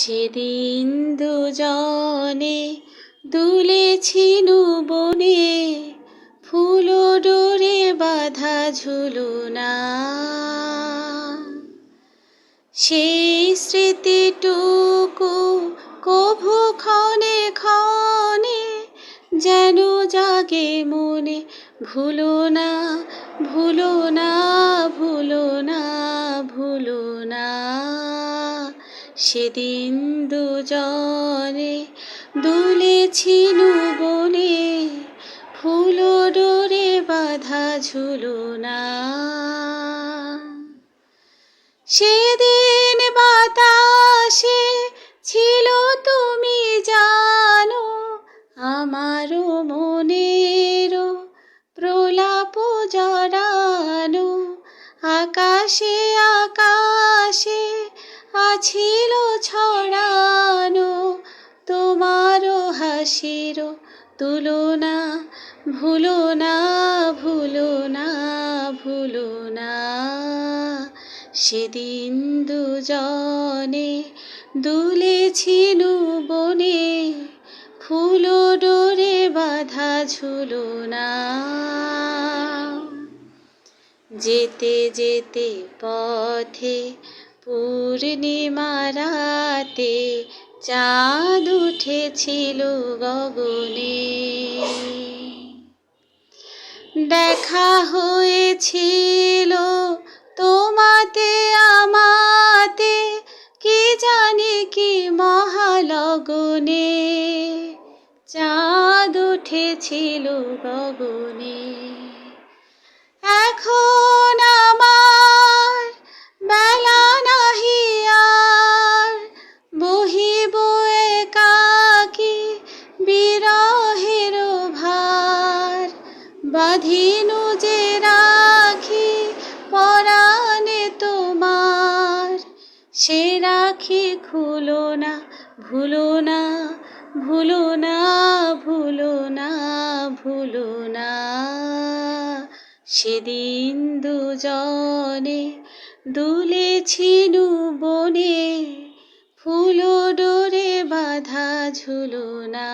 সেদিন দুজনে দুলেছি বনে, ফুল ডোরে বাঁধা ঝুলনা। সেই স্মৃতিটুকু কভু ক্ষণে ক্ষণে যেন জাগে মনে। ভুলো না, ভুলো না, ভুলো না, ভুলো না। সেদিন দুজনে দুলেছি বনে, ফুল ডোরে বাঁধা ঝুলনা। সেদিন বাতাসে ছিল তুমি জানো, আমারও মনেরও প্রলাপ জড়ানো। আকাশে আকাশে আছিল ছড়ানো তোমারও হাসির তুলনা। ভুলো না, ভুলো না, ভুলো না। সেদিন দুজনে দুলেছি বনে, ফুল ডোরে বাঁধা ঝুলনা। যেতে যেতে পথে পূর্ণিমা রাতে চাঁদ উঠেছিল গগনে। দেখা হয়েছিল তোমাতে আমাতে, কি জানি কি মহালগনে। চাঁদ উঠেছিল গগনে। এখন আমার বেলা নাহি আর, বহিব একাকী বিরহের ভার। বাঁধিনু যে রাখি পরাণে তোমার, সে রাখি খুলো না। ভুলো না, ভুলো না, ভুলো না, ভুলো না। সেদিন দুজনে দুলেছি বনে, ফুল ডোরে বাঁধা ঝুলনা।